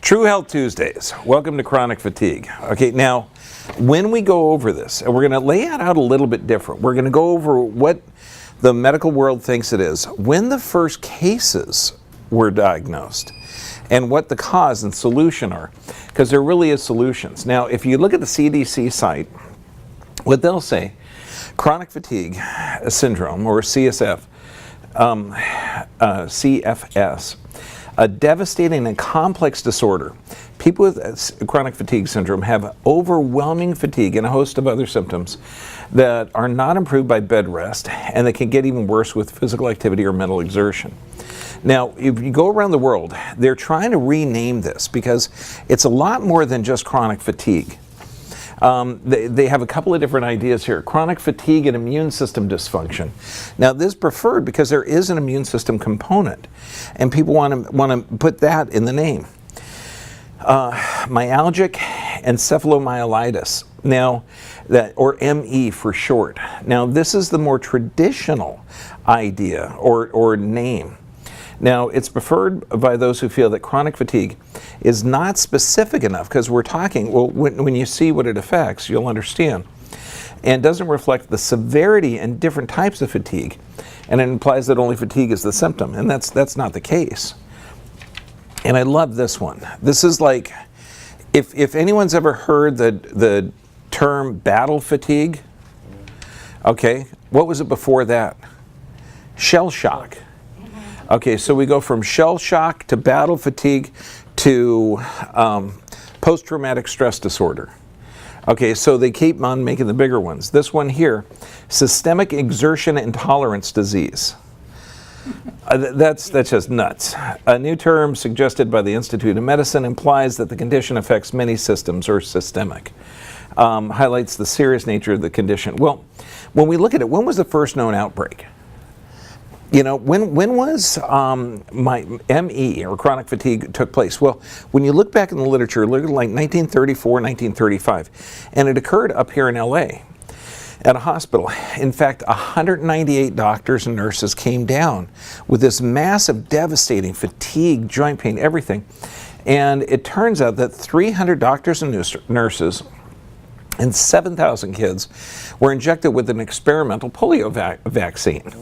True Health Tuesdays. Welcome to Chronic Fatigue. Okay, now, when we go over this, and we're going to lay it out a little bit different. We're going to go over what the medical world thinks it is, when the first cases were diagnosed, and what the cause and solution are, because there really is solutions. Now, if you look at the CDC site, what they'll say, chronic fatigue syndrome, or CSF, CFS, a devastating and complex disorder. People with chronic fatigue syndrome have overwhelming fatigue and a host of other symptoms that are not improved by bed rest, and that can get even worse with physical activity or mental exertion. Now, if you go around the world, they're trying to rename this because it's a lot more than just chronic fatigue. They have a couple of different ideas here. Chronic fatigue and immune system dysfunction. Now, this is preferred because there is an immune system component, and people want to put that in the name. Myalgic encephalomyelitis. Now, or ME for short. Now, this is the more traditional idea or name. Now, it's preferred by those who feel that chronic fatigue is not specific enough, because we're talking, well, when you see what it affects, you'll understand, and doesn't reflect the severity and different types of fatigue, and it implies that only fatigue is the symptom, and that's not the case. And I love this one. This is like, if anyone's ever heard the term battle fatigue, okay, what was it before that? Shell shock. Okay, so we go from shell shock to battle fatigue to post-traumatic stress disorder. Okay, so they keep on making the bigger ones. This one here, systemic exertion intolerance disease. That's just nuts. A new term suggested by the Institute of Medicine implies that the condition affects many systems, or systemic. Highlights the serious nature of the condition. Well, when we look at it, when was the first known outbreak? You know, when was my ME, or chronic fatigue, took place? Well, when you look back in the literature, look at like 1934, 1935, and it occurred up here in LA at a hospital. In fact, 198 doctors and nurses came down with this massive, devastating fatigue, joint pain, everything. And it turns out that 300 doctors and nurses and 7,000 kids were injected with an experimental polio vaccine.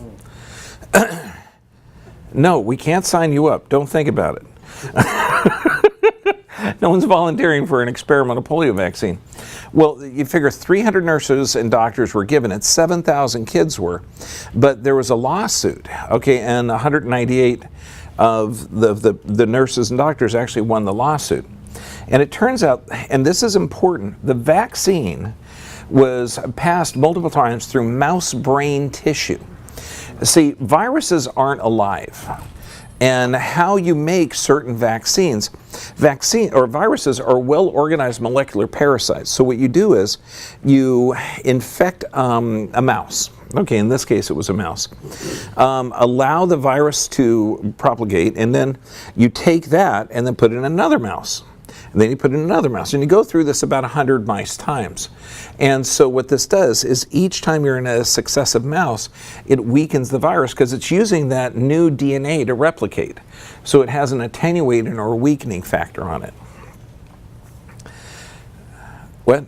No, we can't sign you up. Don't think about it. No one's volunteering for an experimental polio vaccine. Well, you figure 300 nurses and doctors were given it, 7,000 kids were, but there was a lawsuit, okay, and 198 of the nurses and doctors actually won the lawsuit. And it turns out, and this is important, the vaccine was passed multiple times through mouse brain tissue. See, viruses aren't alive, and how you make certain vaccines, viruses are well-organized molecular parasites. So what you do is you infect a mouse. Okay, in this case it was a mouse. Allow the virus to propagate, and then you take that and then put it in another mouse. And then you put in another mouse, and you go through this about 100 mice times. And so what this does is each time you're in a successive mouse, it weakens the virus because it's using that new DNA to replicate. So it has an attenuating or weakening factor on it. What?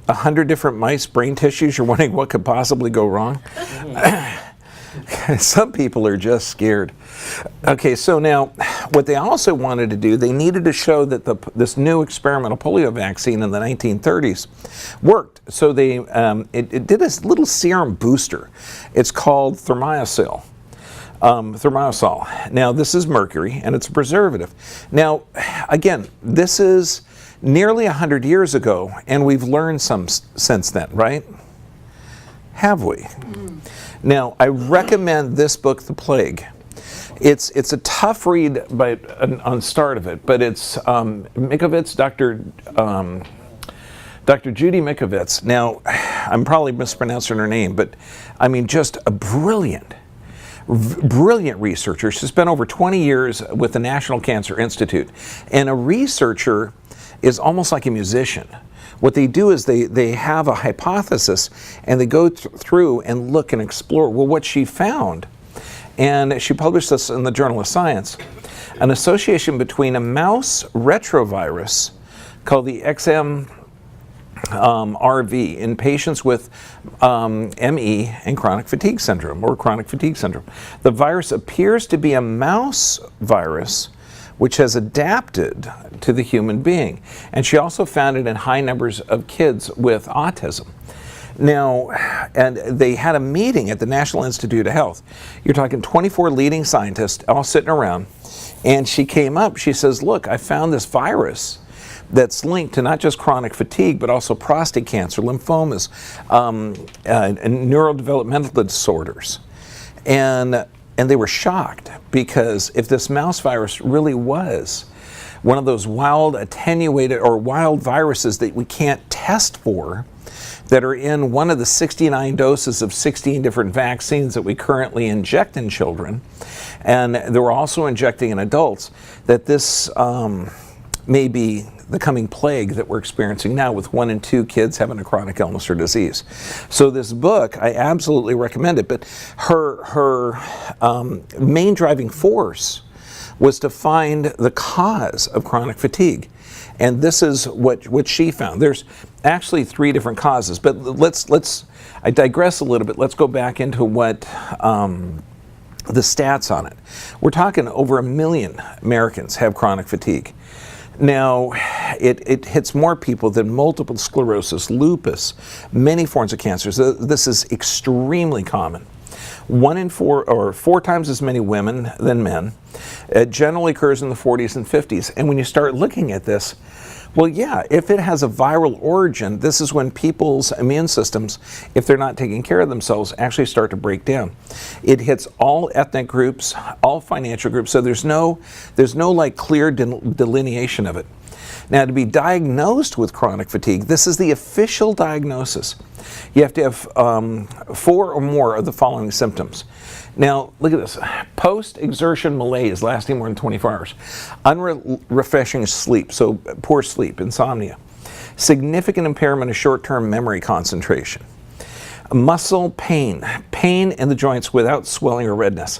100 different mice brain tissues? You're wondering what could possibly go wrong? Some people are just scared. Okay, so now what they also wanted to do, they needed to show that this new experimental polio vaccine in the 1930s worked. So they it did a little serum booster. It's called thimerosal. Now, this is mercury, and it's a preservative. Now, again, this is nearly 100 years ago, and we've learned some since then, right? Have we? Now, I recommend this book, The Plague. It's a tough read on start of it, but it's Mikovits, Dr. Judy Mikovits. Now, I'm probably mispronouncing her name, but I mean, just a brilliant researcher. She spent over 20 years with the National Cancer Institute, and a researcher is almost like a musician. What they do is they have a hypothesis, and they go through and look and explore, well, what she found. And she published this in the Journal of Science. an association between a mouse retrovirus called the XMRV in patients with ME and chronic fatigue syndrome, or chronic fatigue syndrome. The virus appears to be a mouse virus which has adapted to the human being. And she also found it in high numbers of kids with autism. Now, and they had a meeting at the National Institute of Health. You're talking 24 leading scientists all sitting around. And she came up, she says, look, I found this virus that's linked to not just chronic fatigue, but also prostate cancer, lymphomas, and neurodevelopmental disorders. And they were shocked, because if this mouse virus really was one of those wild attenuated or wild viruses that we can't test for, that are in one of the 69 doses of 16 different vaccines that we currently inject in children, and they were also injecting in adults, that this may be the coming plague that we're experiencing now, with 1 in 2 kids having a chronic illness or disease. So this book, I absolutely recommend it, but her main driving force was to find the cause of chronic fatigue. And this is what she found. There's actually 3 different causes, but I digress a little bit. Let's go back into what the stats on it. We're talking over 1 million Americans have chronic fatigue. Now, it hits more people than multiple sclerosis, lupus, many forms of cancers. This is extremely common. 1 in 4, or 4 times as many women than men. It generally occurs in the 40s and 50s. And when you start looking at this, well, yeah, if it has a viral origin, this is when people's immune systems, if they're not taking care of themselves, actually start to break down. It hits all ethnic groups, all financial groups, so there's no like clear delineation of it. Now, to be diagnosed with chronic fatigue, this is the official diagnosis. You have to have 4 or more of the following symptoms. Now, look at this. Post-exertion malaise lasting more than 24 hours. Unrefreshing sleep, so poor sleep, insomnia. Significant impairment of short-term memory concentration. Muscle pain, pain in the joints without swelling or redness.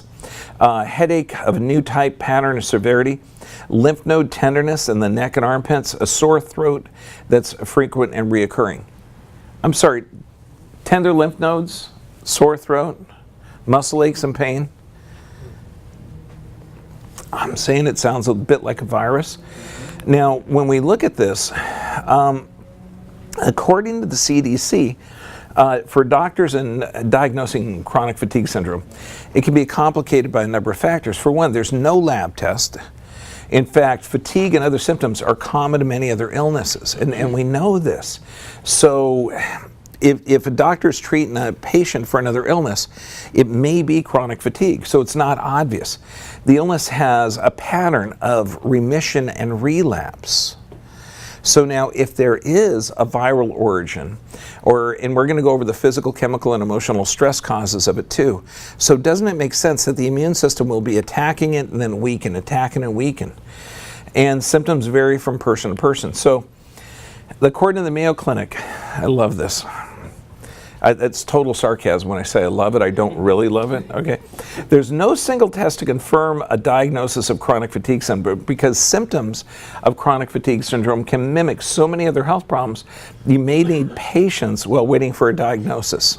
Headache of a new type, pattern, or severity. Lymph node tenderness in the neck and armpits. A sore throat that's frequent and reoccurring. I'm sorry, tender lymph nodes, sore throat, muscle aches and pain. I'm saying it sounds a bit like a virus. Now, when we look at this, according to the CDC, for doctors in diagnosing chronic fatigue syndrome, it can be complicated by a number of factors. For one, there's no lab test. In fact, fatigue and other symptoms are common to many other illnesses, and we know this. So if a doctor's treating a patient for another illness, it may be chronic fatigue, so it's not obvious. The illness has a pattern of remission and relapse. So now, if there is a viral origin, and we're going to go over the physical, chemical, and emotional stress causes of it too. So doesn't it make sense that the immune system will be attacking it and then weaken, attacking and weaken? And symptoms vary from person to person. So according to the Mayo Clinic, I love this. It's total sarcasm when I say I love it. I don't really love it. Okay. There's no single test to confirm a diagnosis of chronic fatigue syndrome, because symptoms of chronic fatigue syndrome can mimic so many other health problems. You may need patience while waiting for a diagnosis.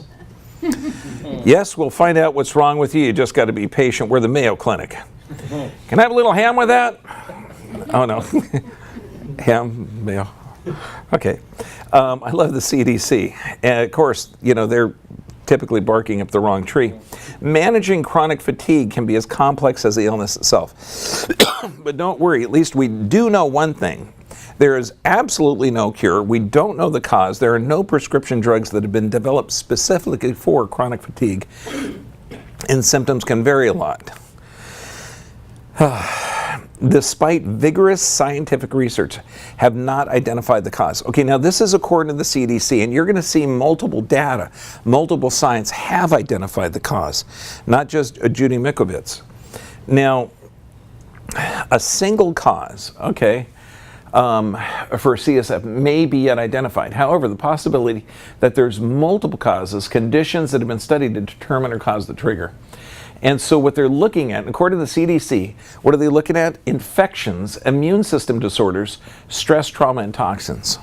Yes, we'll find out what's wrong with you. You just got to be patient. We're the Mayo Clinic. Can I have a little ham with that? Oh, no. Ham, Mayo. Okay. I love the CDC. And of course, they're typically barking up the wrong tree. Managing chronic fatigue can be as complex as the illness itself. But don't worry, at least we do know one thing. There is absolutely no cure. We don't know the cause. There are no prescription drugs that have been developed specifically for chronic fatigue. And symptoms can vary a lot. Despite vigorous scientific research, have not identified the cause. Okay, now this is according to the CDC, and you're going to see multiple data, multiple science have identified the cause, not just Judy Mikovits. Now, a single cause, okay, for CSF may be yet identified. However, the possibility that there's multiple causes, conditions that have been studied to determine or cause the trigger. And so what they're looking at, according to the CDC, what are they looking at? Infections, immune system disorders, stress, trauma, and toxins.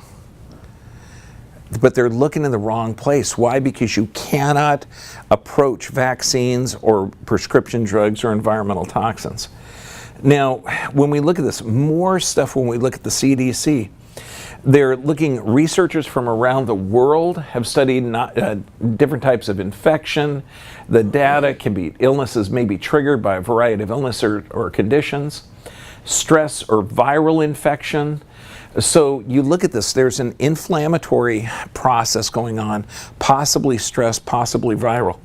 But they're looking in the wrong place. Why? Because you cannot approach vaccines or prescription drugs or environmental toxins. Now, when we look at this, more stuff when we look at the CDC, they're looking, researchers from around the world have studied different types of infection. The data can be, illnesses may be triggered by a variety of illness or conditions, stress or viral infection. So you look at this, there's an inflammatory process going on, possibly stress, possibly viral.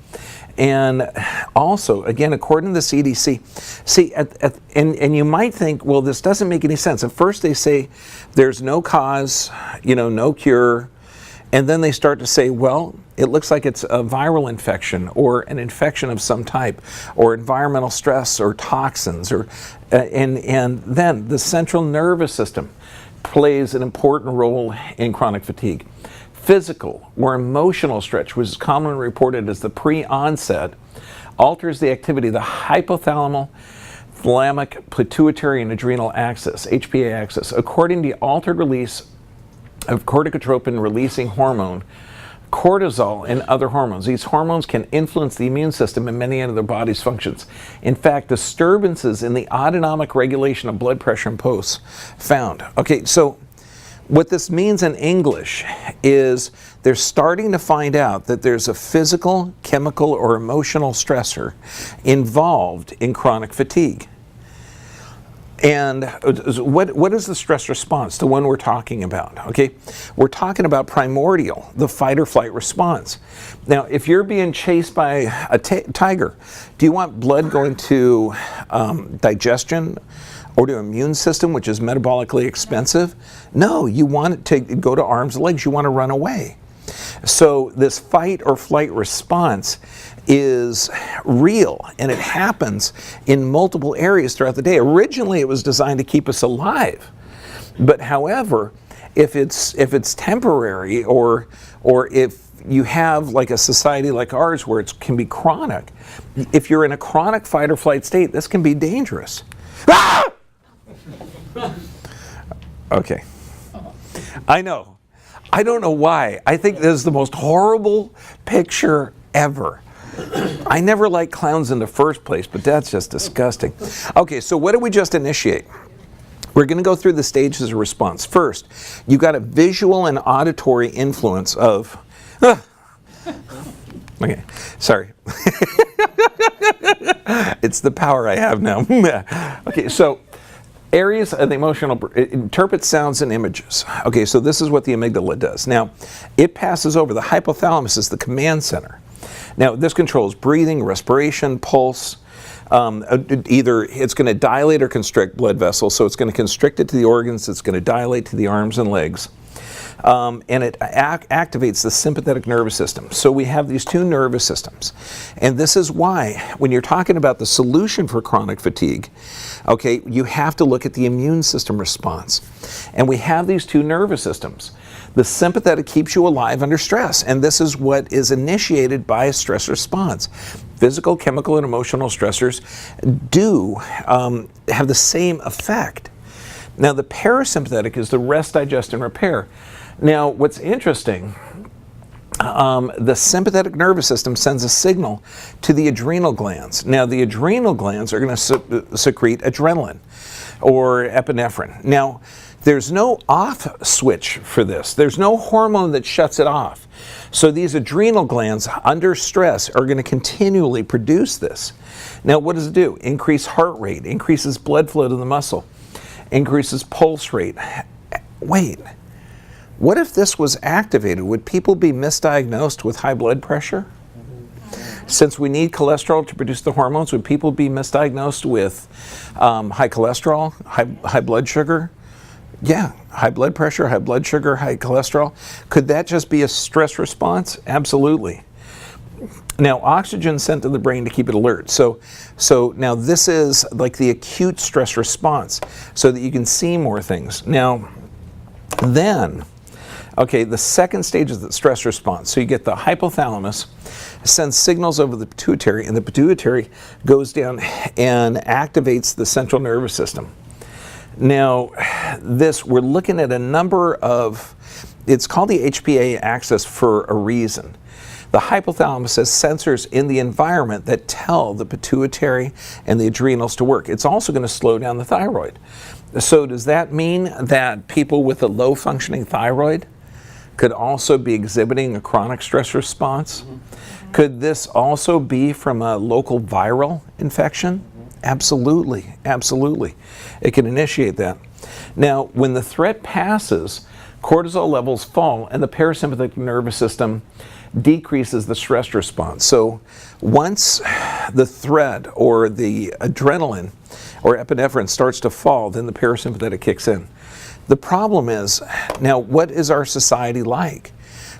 And also, again, according to the CDC, see, and you might think, well, this doesn't make any sense. At first they say there's no cause, no cure. And then they start to say, well, it looks like it's a viral infection or an infection of some type or environmental stress or toxins. And then the central nervous system plays an important role in chronic fatigue. Physical or emotional stress, which is commonly reported as the pre-onset, alters the activity of the hypothalamic, thalamic, pituitary, and adrenal axis, HPA axis, according to the altered release of corticotropin-releasing hormone, cortisol, and other hormones. These hormones can influence the immune system and many of the body's functions. In fact, disturbances in the autonomic regulation of blood pressure and pulse found. Okay, so what this means in English is they're starting to find out that there's a physical, chemical, or emotional stressor involved in chronic fatigue. And what is the stress response, the one we're talking about? Okay, we're talking about primordial, the fight or flight response. Now, if you're being chased by a tiger, do you want blood going to digestion or to immune system, which is metabolically expensive? No, you want it to go to arms and legs. You want to run away. So this fight or flight response is real, and it happens in multiple areas throughout the day. Originally, it was designed to keep us alive, but however, if it's temporary, or if you have like a society like ours where it can be chronic, if you're in a chronic fight or flight state, this can be dangerous. Ah! Okay, I know. I don't know why. I think this is the most horrible picture ever. I never liked clowns in the first place, but that's just disgusting. Okay, so what did we just initiate? We're going to go through the stages of response. First, you got a visual and auditory influence of... Okay, sorry. It's the power I have now. Okay, so areas of the emotional, it interprets sounds and images. Okay, so this is what the amygdala does. Now, it passes over. The hypothalamus is the command center. Now, this controls breathing, respiration, pulse. Either it's going to dilate or constrict blood vessels, so it's going to constrict it to the organs, it's going to dilate to the arms and legs. And it activates the sympathetic nervous system. So we have these two nervous systems. And this is why, when you're talking about the solution for chronic fatigue, okay, you have to look at the immune system response. And we have these two nervous systems. The sympathetic keeps you alive under stress, and this is what is initiated by a stress response. Physical, chemical, and emotional stressors do have the same effect. Now, the parasympathetic is the rest, digest, and repair. Now, what's interesting, the sympathetic nervous system sends a signal to the adrenal glands. Now, the adrenal glands are going to secrete adrenaline or epinephrine. Now, there's no off switch for this. There's no hormone that shuts it off. So these adrenal glands under stress are going to continually produce this. Now, what does it do? Increase heart rate, increases blood flow to the muscle, increases pulse rate. Wait, what if this was activated? Would people be misdiagnosed with high blood pressure? Since we need cholesterol to produce the hormones, would people be misdiagnosed with high cholesterol, high blood sugar? Yeah, high blood pressure, high blood sugar, high cholesterol. Could that just be a stress response? Absolutely. Now, oxygen sent to the brain to keep it alert. So now this is like the acute stress response, so that you can see more things. Now, then, Okay, the second stage is the stress response. So you get the hypothalamus sends signals over the pituitary, and the pituitary goes down and activates the central nervous system. Now, we're looking at a number of, it's called the HPA axis for a reason. The hypothalamus has sensors in the environment that tell the pituitary and the adrenals to work. It's also going to slow down the thyroid. So does that mean that people with a low functioning thyroid could also be exhibiting a chronic stress response? Could this also be from a local viral infection? Absolutely, absolutely. It can initiate that. Now, when the threat passes, cortisol levels fall and the parasympathetic nervous system decreases the stress response. So once the threat or the adrenaline or epinephrine starts to fall, then the parasympathetic kicks in. The problem is, now what is our society like?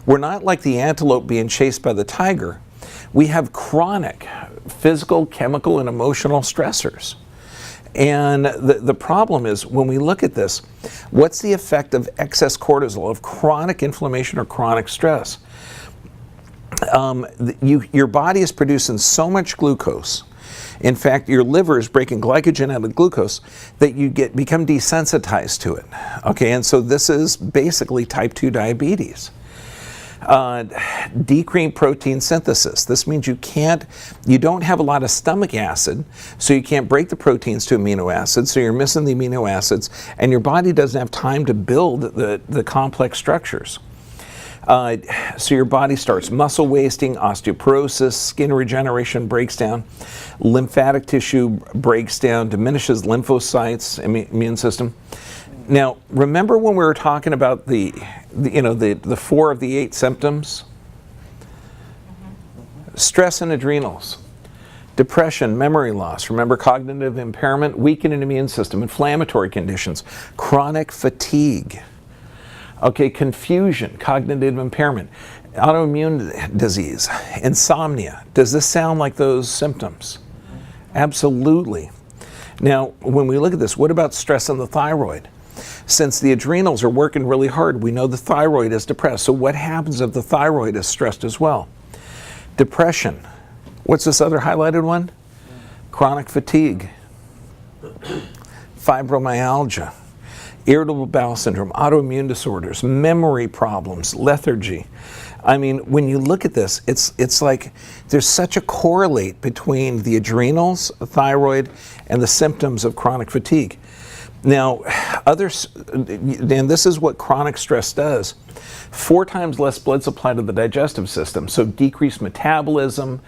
We're not like the antelope being chased by the tiger. We have chronic physical, chemical, and emotional stressors. And the problem is, when we look at this, what's the effect of excess cortisol, of chronic inflammation or chronic stress? Your body is producing so much glucose. In fact, your liver is breaking glycogen out of glucose that you become desensitized to it. Okay, and so this is basically type 2 diabetes. Decreased protein synthesis. This means you don't have a lot of stomach acid, so you can't break the proteins to amino acids, so you're missing the amino acids, and your body doesn't have time to build the complex structures. So your body starts muscle wasting, osteoporosis, skin regeneration breaks down, lymphatic tissue breaks down, diminishes lymphocytes, immune system. Now, remember when we were talking about the 4 of the 8 symptoms? Stress and adrenals, depression, memory loss, remember cognitive impairment, weakened immune system, inflammatory conditions, chronic fatigue. Okay, confusion, cognitive impairment, autoimmune disease, insomnia. Does this sound like those symptoms? Absolutely. Now, when we look at this, what about stress on the thyroid? Since the adrenals are working really hard, we know the thyroid is depressed. So what happens if the thyroid is stressed as well? Depression. What's this other highlighted one? Chronic fatigue, fibromyalgia, irritable bowel syndrome, autoimmune disorders, memory problems, lethargy. I mean, when you look at this, it's like there's such a correlate between the adrenals, the thyroid, and the symptoms of chronic fatigue. Now, and this is what chronic stress does. 4 times less blood supply to the digestive system, so decreased metabolism,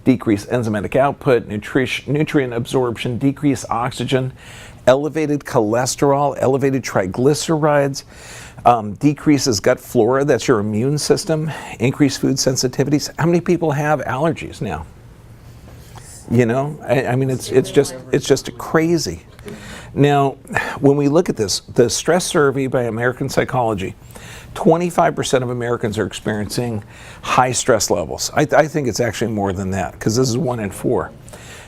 decreased enzymatic output, nutrient absorption, decreased oxygen, elevated cholesterol, elevated triglycerides, decreases gut flora, that's your immune system, increased food sensitivities. How many people have allergies now? You know, I mean, it's just crazy. Now, when we look at this, the stress survey by American Psychology, 25% of Americans are experiencing high stress levels. I think it's actually more than that, because this is 1 in 4.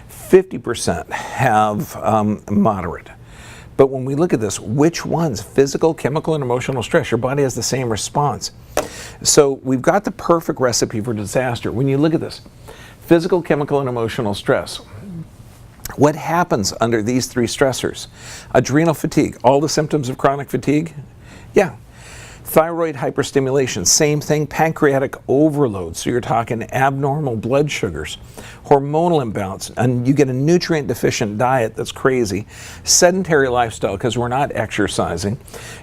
50% have moderate. But when we look at this, which ones? Physical, chemical, and emotional stress. Your body has the same response. So we've got the perfect recipe for disaster. When you look at this, physical, chemical, and emotional stress. What happens under these 3 stressors? Adrenal fatigue, all the symptoms of chronic fatigue? Yeah. Thyroid hyperstimulation, same thing. Pancreatic overload, so you're talking abnormal blood sugars. Hormonal imbalance, and you get a nutrient deficient diet that's crazy. Sedentary lifestyle, because we're not exercising.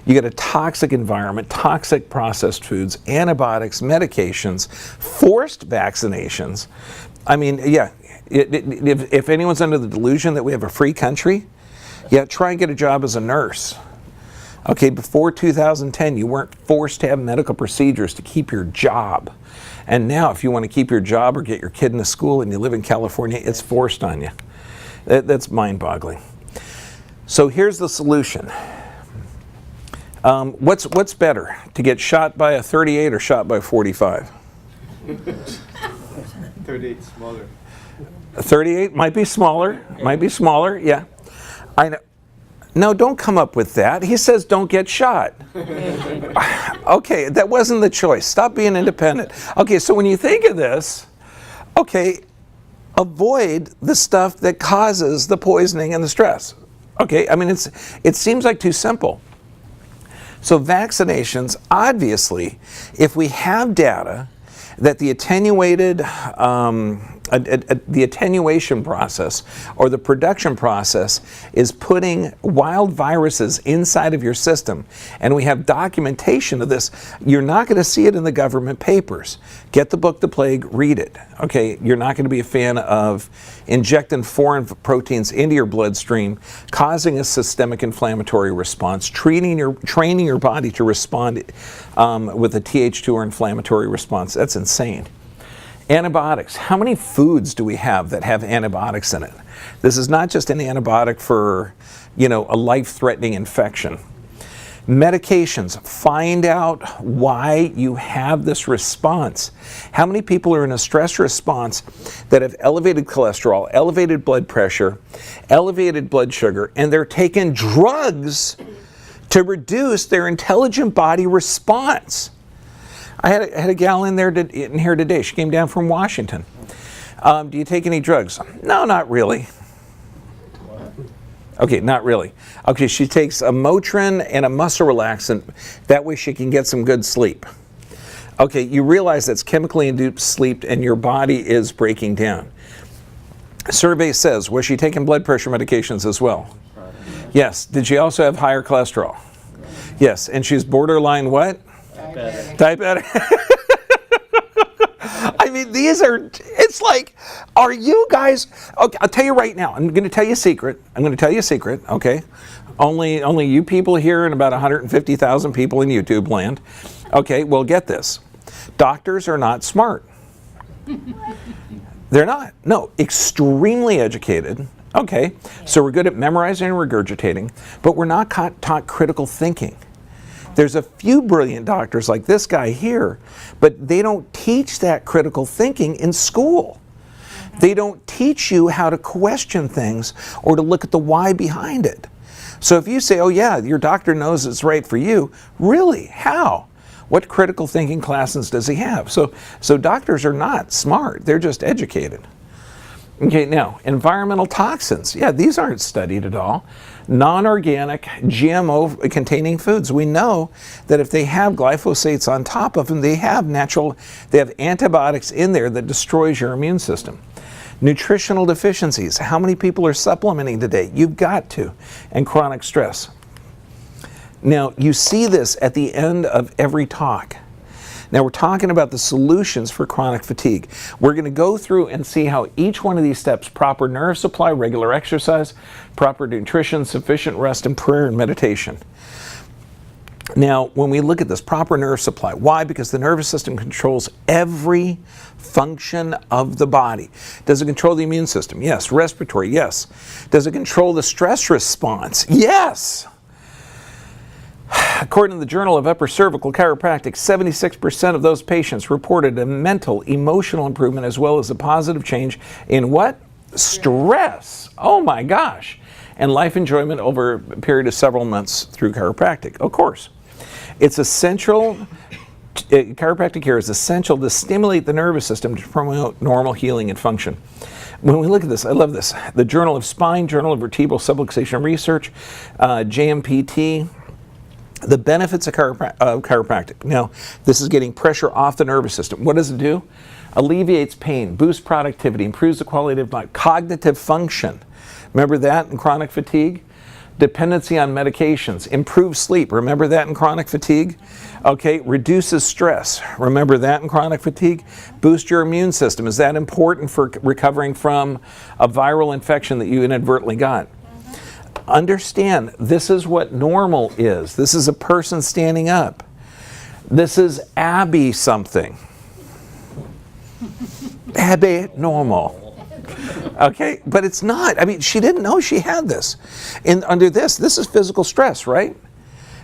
You get a toxic environment, toxic processed foods, antibiotics, medications, forced vaccinations. I mean, yeah, if anyone's under the delusion that we have a free country, yeah, try and get a job as a nurse. Okay, before 2010, you weren't forced to have medical procedures to keep your job. And now, if you want to keep your job or get your kid into school and you live in California, it's forced on you. That's mind-boggling. So here's the solution. What's better, to get shot by a 38 or shot by a 45? 38 smaller. 38 might be smaller, yeah. I know. No, don't come up with that. He says don't get shot. Okay, that wasn't the choice. Stop being independent. Okay, so when you think of this, okay, avoid the stuff that causes the poisoning and the stress. Okay, I mean, it seems like too simple. So vaccinations, obviously, if we have data that the attenuation process or the production process is putting wild viruses inside of your system, and we have documentation of this, you're not going to see it in the government papers. Get the book The Plague, read it. Okay, you're not going to be a fan of injecting foreign proteins into your bloodstream, causing a systemic inflammatory response, training your body to respond with a Th2 or inflammatory response. That's insane. Antibiotics. How many foods do we have that have antibiotics in it? This is not just an antibiotic for, a life-threatening infection. Medications. Find out why you have this response. How many people are in a stress response that have elevated cholesterol, elevated blood pressure, elevated blood sugar, and they're taking drugs to reduce their intelligent body response? I had a gal in here today. She came down from Washington. Do you take any drugs? No, not really. Okay, not really. Okay, she takes a Motrin and a muscle relaxant. That way she can get some good sleep. Okay, you realize that's chemically induced sleep and your body is breaking down. Survey says, was she taking blood pressure medications as well? Yes. Did she also have higher cholesterol? Yes. And she's borderline what? Diabetic. I mean, it's like, are you guys, okay, I'll tell you right now, I'm going to tell you a secret, okay? Only you people here and about 150,000 people in YouTube land. Okay, well, get this. Doctors are not smart. They're not. No, extremely educated. Okay, so we're good at memorizing and regurgitating, but we're not taught critical thinking. There's a few brilliant doctors like this guy here, but they don't teach that critical thinking in school. They don't teach you how to question things or to look at the why behind it. So if you say, oh yeah, your doctor knows it's right for you, really? How? What critical thinking classes does he have? So doctors are not smart, they're just educated. Okay, now, environmental toxins. Yeah, these aren't studied at all. Non-organic, GMO-containing foods. We know that if they have glyphosates on top of them, they have antibiotics in there that destroys your immune system. Nutritional deficiencies. How many people are supplementing today? You've got to. And chronic stress. Now, you see this at the end of every talk. Now we're talking about the solutions for chronic fatigue. We're going to go through and see how each one of these steps, proper nerve supply, regular exercise, proper nutrition, sufficient rest, and prayer and meditation. Now, when we look at this, proper nerve supply, why? Because the nervous system controls every function of the body. Does it control the immune system? Yes. Respiratory? Yes. Does it control the stress response? Yes. According to the Journal of Upper Cervical Chiropractic, 76% of those patients reported a mental, emotional improvement as well as a positive change in what? Stress. Oh my gosh. And life enjoyment over a period of several months through chiropractic. Of course. It's essential, chiropractic care is essential to stimulate the nervous system to promote normal healing and function. When we look at this, I love this. The Journal of Spine, Journal of Vertebral Subluxation Research, JMPT, the benefits of chiropractic. Now, this is getting pressure off the nervous system. What does it do? Alleviates pain, boosts productivity, improves the quality of life, cognitive function. Remember that in chronic fatigue? Dependency on medications, improves sleep. Remember that in chronic fatigue? Okay, reduces stress. Remember that in chronic fatigue? Boost your immune system. Is that important for recovering from a viral infection that you inadvertently got? Understand, this is what normal is. This is a person standing up. This is Abby something. Abby normal. Okay, but it's not. I mean, she didn't know she had this. And under this is physical stress, right?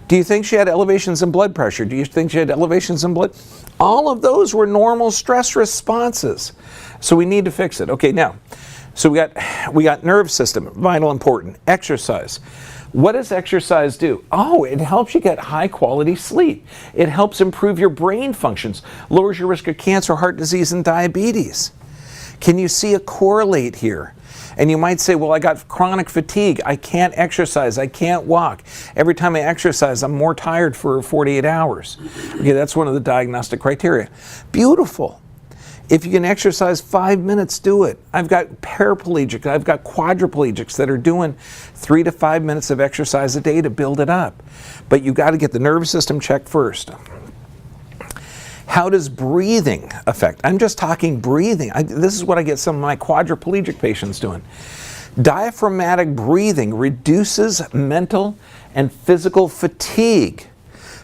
Do you think she had elevations in blood pressure? Do you think she had elevations in blood? All of those were normal stress responses. So we need to fix it. Okay, now, so we got nerve system, vital important. Exercise. What does exercise do? Oh, it helps you get high quality sleep. It helps improve your brain functions, lowers your risk of cancer, heart disease, and diabetes. Can you see a correlate here? And you might say, well, I got chronic fatigue. I can't exercise. I can't walk. Every time I exercise, I'm more tired for 48 hours. Okay, that's one of the diagnostic criteria. Beautiful. If you can exercise 5 minutes, do it. I've got paraplegics, I've got quadriplegics that are doing 3 to 5 minutes of exercise a day to build it up. But you got to get the nervous system checked first. How does breathing affect? I'm just talking breathing. This is what I get some of my quadriplegic patients doing. Diaphragmatic breathing reduces mental and physical fatigue.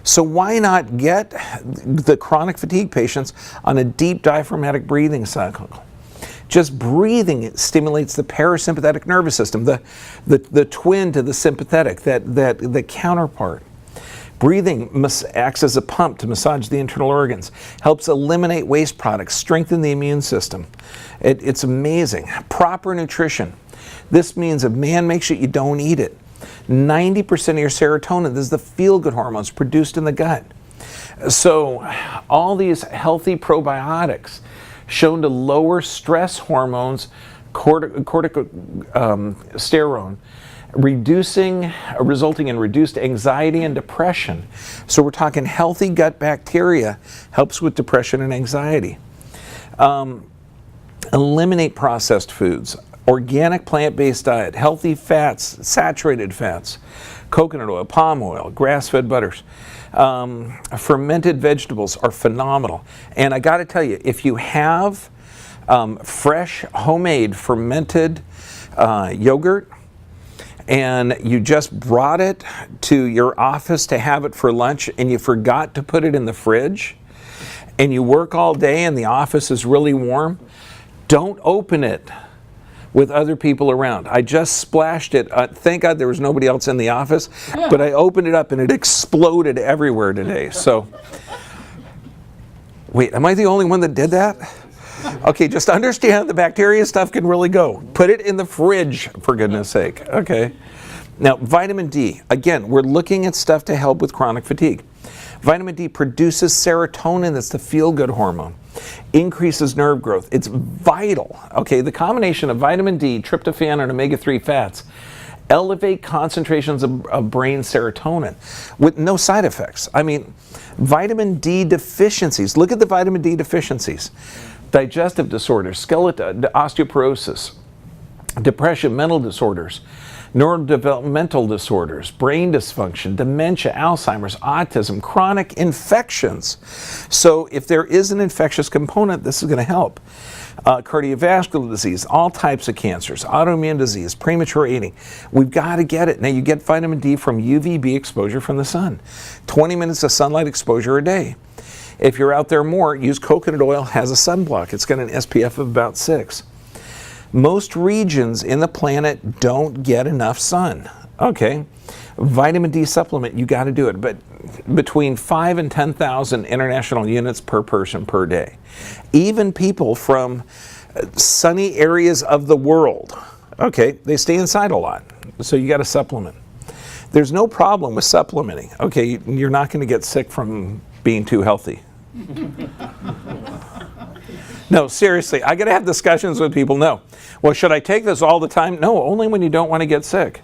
So why not get the chronic fatigue patients on a deep diaphragmatic breathing cycle? Just breathing, it stimulates the parasympathetic nervous system, the twin to the sympathetic, the counterpart. Breathing acts as a pump to massage the internal organs, helps eliminate waste products, strengthen the immune system. It's amazing. Proper nutrition. This means if man makes it, you don't eat it. 90% of your serotonin, this is the feel-good hormones produced in the gut. So all these healthy probiotics shown to lower stress hormones, corticosterone, resulting in reduced anxiety and depression. So we're talking healthy gut bacteria helps with depression and anxiety. Eliminate processed foods. Organic plant-based diet, healthy fats, saturated fats, coconut oil, palm oil, grass-fed butters. Fermented vegetables are phenomenal. And I got to tell you, if you have fresh, homemade, fermented yogurt, and you just brought it to your office to have it for lunch and you forgot to put it in the fridge, and you work all day and the office is really warm, don't open it with other people around. I just splashed it. Thank God there was nobody else in the office, but I opened it up and it exploded everywhere today. So, wait, am I the only one that did that? Okay, just understand the bacteria stuff can really go. Put it in the fridge, for goodness sake. Okay. Now, vitamin D. Again, we're looking at stuff to help with chronic fatigue. Vitamin D produces serotonin, that's the feel-good hormone. Increases nerve growth. It's vital. Okay, the combination of vitamin D, tryptophan, and omega-3 fats elevate concentrations of brain serotonin with no side effects. I mean, vitamin D deficiencies. Look at the vitamin D deficiencies. Digestive disorders, skeletal osteoporosis, depression, mental disorders, neurodevelopmental disorders, brain dysfunction, dementia, Alzheimer's, autism, chronic infections. So if there is an infectious component, this is going to help. Cardiovascular disease, all types of cancers, autoimmune disease, premature aging. We've got to get it. Now, you get vitamin D from UVB exposure from the sun. 20 minutes of sunlight exposure a day. If you're out there more, use coconut oil, has a sunblock. It's got an SPF of about 6. Most regions in the planet don't get enough sun. Okay, vitamin D supplement, you got to do it, but between 5 and 10,000 international units per person per day. Even people from sunny areas of the world, okay, they stay inside a lot, so you got to supplement. There's no problem with supplementing. Okay, you're not going to get sick from being too healthy. No, seriously, I got to have discussions with people. No. Well, should I take this all the time? No, only when you don't want to get sick.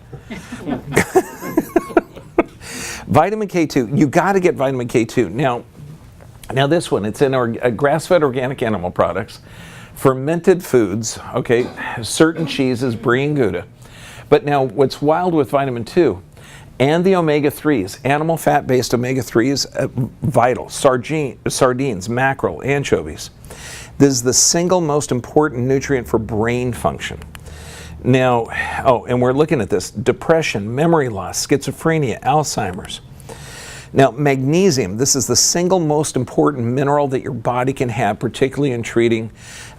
Vitamin K2, you got to get vitamin K2. Now this one, it's in grass-fed organic animal products, fermented foods, okay, certain cheeses, brie and Gouda. But now what's wild with vitamin 2 and the omega-3s, animal fat-based omega-3s, vital, sardines, mackerel, anchovies. This is the single most important nutrient for brain function. Now, and we're looking at this, depression, memory loss, schizophrenia, Alzheimer's. Now, magnesium, this is the single most important mineral that your body can have, particularly in treating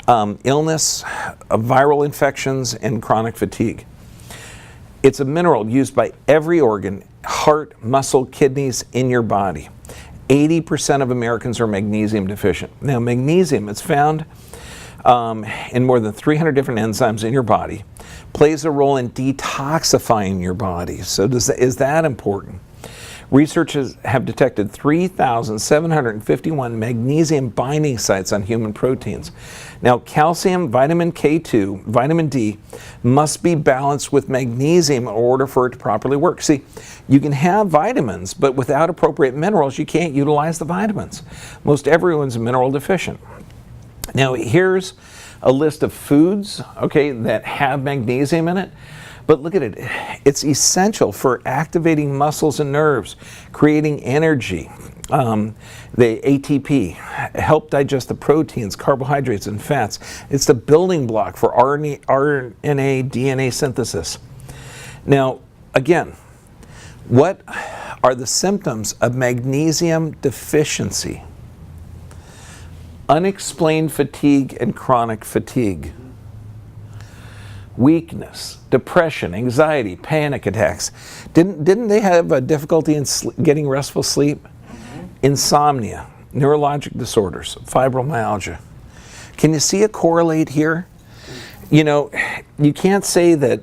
illness, viral infections, and chronic fatigue. It's a mineral used by every organ, heart, muscle, kidneys in your body. 80% of Americans are magnesium deficient. Now, magnesium, it's found in more than 300 different enzymes in your body, plays a role in detoxifying your body. So is that important? Researchers have detected 3,751 magnesium binding sites on human proteins. Now, calcium, vitamin K2, vitamin D must be balanced with magnesium in order for it to properly work. See, you can have vitamins, but without appropriate minerals, you can't utilize the vitamins. Most everyone's mineral deficient. Now, here's a list of foods, okay, that have magnesium in it. But look at it, it's essential for activating muscles and nerves, creating energy. The ATP, help digest the proteins, carbohydrates, and fats. It's the building block for RNA, DNA synthesis. Now, again, what are the symptoms of magnesium deficiency? Unexplained fatigue and chronic fatigue. Weakness, depression, anxiety, panic attacks. Didn't they have a difficulty in getting restful sleep? Insomnia, neurologic disorders, fibromyalgia. Can you see a correlate here? You know, you can't say that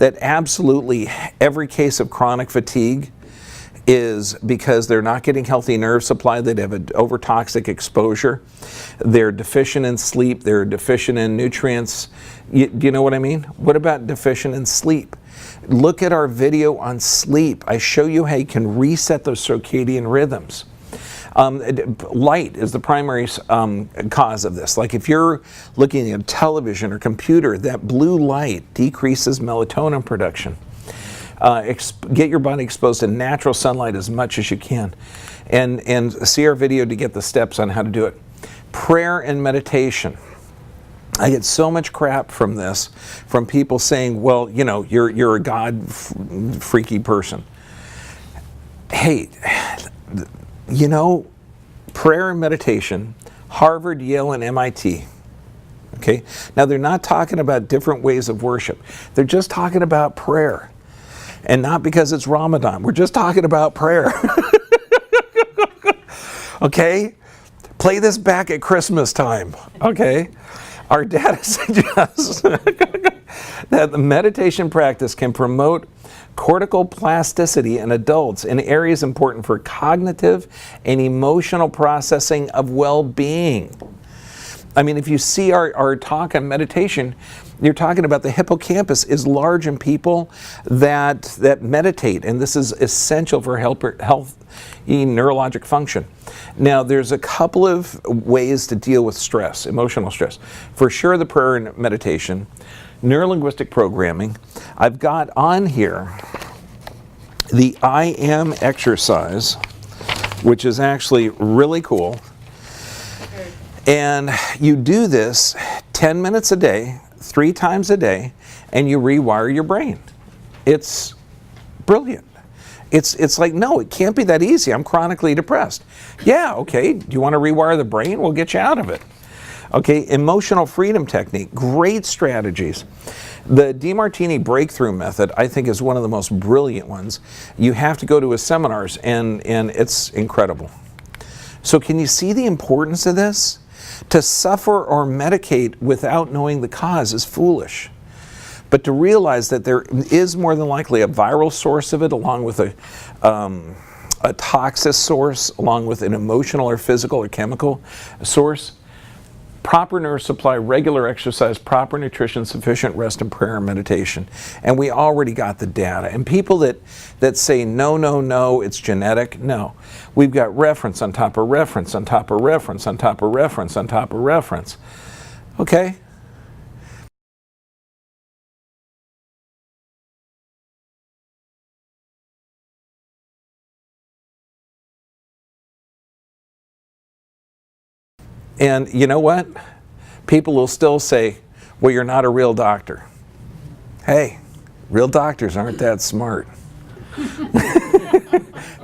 absolutely every case of chronic fatigue is because they're not getting healthy nerve supply, they have an overtoxic exposure, they're deficient in sleep, they're deficient in nutrients. Do you know what I mean? What about deficient in sleep? Look at our video on sleep. I show you how you can reset those circadian rhythms. Light is the primary cause of this. Like if you're looking at television or computer, that blue light decreases melatonin production. Get your body exposed to natural sunlight as much as you can, and see our video to get the steps on how to do it. Prayer and meditation. I get so much crap from this, from people saying, well, you know, you're a God freaky person. Hey, you know, prayer and meditation, Harvard, Yale, and MIT. Okay, now they're not talking about different ways of worship. They're just talking about prayer. And not because it's Ramadan. We're just talking about prayer. Okay? Play this back at Christmas time. Okay? Our data suggests that the meditation practice can promote cortical plasticity in adults in areas important for cognitive and emotional processing of well-being. I mean, if you see our talk on meditation, you're talking about the hippocampus is large in people that meditate, and this is essential for healthy neurologic function. Now, there's a couple of ways to deal with stress, emotional stress. For sure, the prayer and meditation, neurolinguistic programming. I've got on here the I Am exercise, which is actually really cool. And you do this 10 minutes a day, 3 times a day, and you rewire your brain. It's brilliant. It's like, no, it can't be that easy. I'm chronically depressed. Yeah, okay, do you want to rewire the brain? We'll get you out of it. Okay, emotional freedom technique, great strategies. The DeMartini breakthrough method, I think, is one of the most brilliant ones. You have to go to his seminars, and it's incredible. So can you see the importance of this? To suffer or medicate without knowing the cause is foolish. But to realize that there is more than likely a viral source of it, along with a toxic source, along with an emotional or physical or chemical source, proper nerve supply, regular exercise, proper nutrition, sufficient rest, and prayer and meditation. And we already got the data. And people that say, no, it's genetic, no. We've got reference on top of reference on top of reference on top of reference on top of reference. Okay? And you know what? People will still say, well, you're not a real doctor. Hey, real doctors aren't that smart.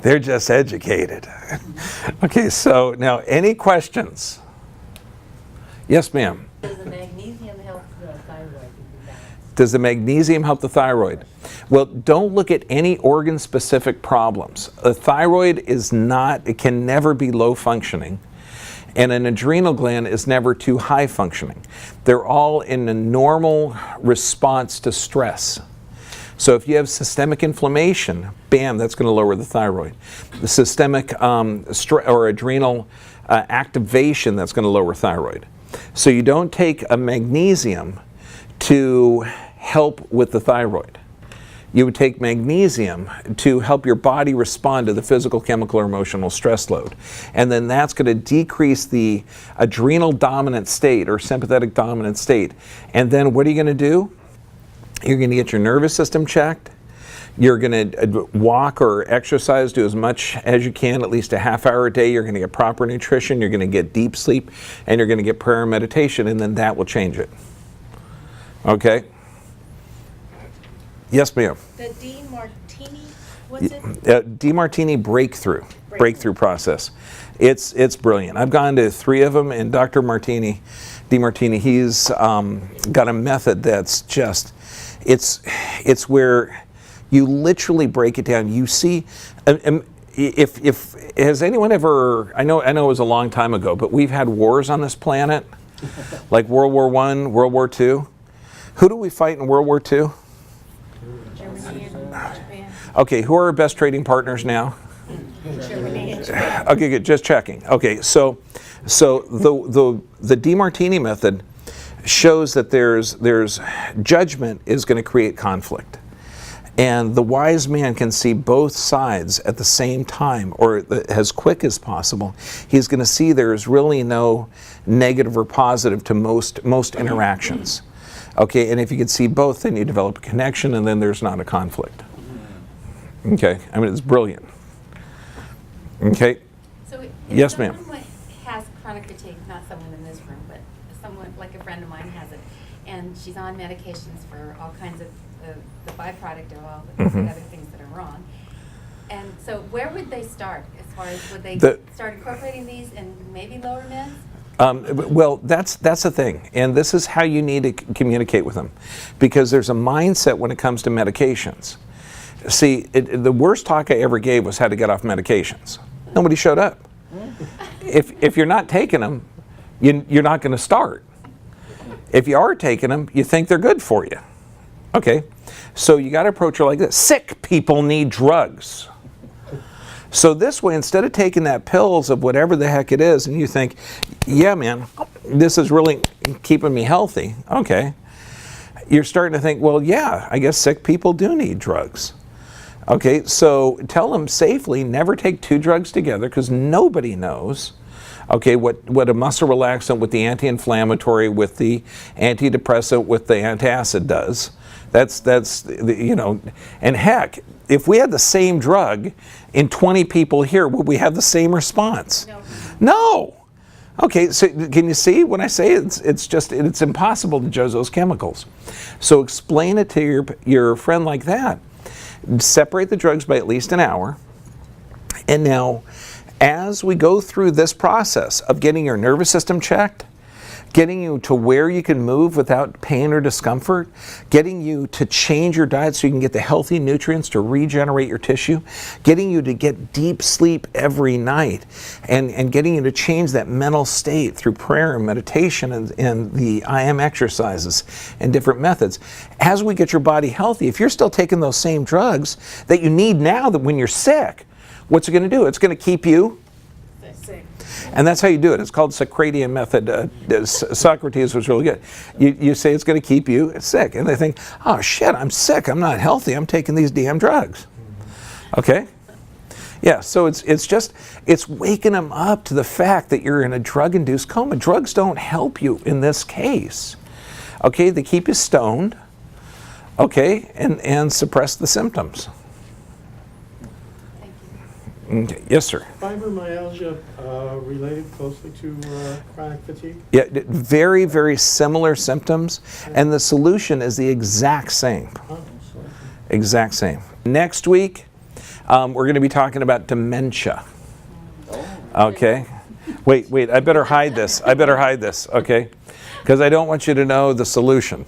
They're just educated. Okay, so now any questions? Yes, ma'am. Does the magnesium help the thyroid? Does the magnesium help the thyroid? Well, don't look at any organ-specific problems. The thyroid is not, it can never be low functioning. And an adrenal gland is never too high functioning. They're all in a normal response to stress. So if you have systemic inflammation, bam, that's going to lower the thyroid. The systemic or adrenal activation, that's going to lower thyroid. So you don't take a magnesium to help with the thyroid. You would take magnesium to help your body respond to the physical, chemical, or emotional stress load. And then that's going to decrease the adrenal dominant state or sympathetic dominant state. And then what are you going to do? You're going to get your nervous system checked. You're going to walk or exercise, do as much as you can, at least a half hour a day. You're going to get proper nutrition. You're going to get deep sleep. And you're going to get prayer and meditation. And then that will change it. Okay? Yes, ma'am. The DiMartini, what's it? DiMartini breakthrough process. It's brilliant. I've gone to 3 of them, and Dr. DiMartini, he's got a method that's just, it's where you literally break it down. You see, if has anyone ever, I know it was a long time ago, but we've had wars on this planet, like World War I, World War II. Who do we fight in World War II? Germany and Japan. Okay, who are our best trading partners now? Germany and Japan. Okay, good. Just checking. Okay, so the DiMartini method shows that there's judgment is going to create conflict, and the wise man can see both sides at the same time, or as quick as possible. He's going to see there's really no negative or positive to most interactions. Okay, and if you can see both, then you develop a connection, and then there's not a conflict. Okay, I mean, it's brilliant. Okay. So if Yes, ma'am. someone has chronic fatigue, not someone in this room, but someone, like a friend of mine has it, and she's on medications for all kinds of the byproduct of all the Mhm. other things that are wrong. And so where would they start as far as would they start incorporating these and maybe lower meds? Well, that's the thing, and this is how you need to communicate with them, because there's a mindset when it comes to medications. See, the worst talk I ever gave was how to get off medications. Nobody showed up. If you're not taking them, you're not going to start. If you are taking them, you think they're good for you. Okay, so you got to approach her like this: sick people need drugs. So this way, instead of taking that pills of whatever the heck it is, and you think, yeah, man, this is really keeping me healthy. Okay. You're starting to think, well, yeah, I guess sick people do need drugs. Okay, so tell them safely, never take 2 drugs together, because nobody knows, okay, what a muscle relaxant with the anti-inflammatory, with the antidepressant, with the antacid does. That's you know, and heck, if we had the same drug in 20 people here, would we have the same response? No. Okay, so can you see when I say it's impossible to judge those chemicals. So explain it to your friend like that. Separate the drugs by at least an hour. And now, as we go through this process of getting your nervous system checked, getting you to where you can move without pain or discomfort, getting you to change your diet so you can get the healthy nutrients to regenerate your tissue, getting you to get deep sleep every night, and getting you to change that mental state through prayer and meditation and the IM exercises and different methods. As we get your body healthy, if you're still taking those same drugs that you need now that when you're sick, what's it going to do? It's going to keep you Sick. and that's how you do it. It's called Socratian method. Socrates was really good. You say it's going to keep you sick. And they think, oh shit, I'm sick. I'm not healthy. I'm taking these damn drugs. Okay? Yeah, so it's waking them up to the fact that you're in a drug-induced coma. Drugs don't help you in this case. Okay, they keep you stoned. Okay, and suppress the symptoms. Okay. Yes, sir. Fibromyalgia related closely to chronic fatigue? Yeah, very, very similar symptoms, and the solution is the exact same. Oh, sorry. Exact same. Next week, we're going to be talking about dementia. Okay? Wait, I better hide this. Okay? Because I don't want you to know the solution.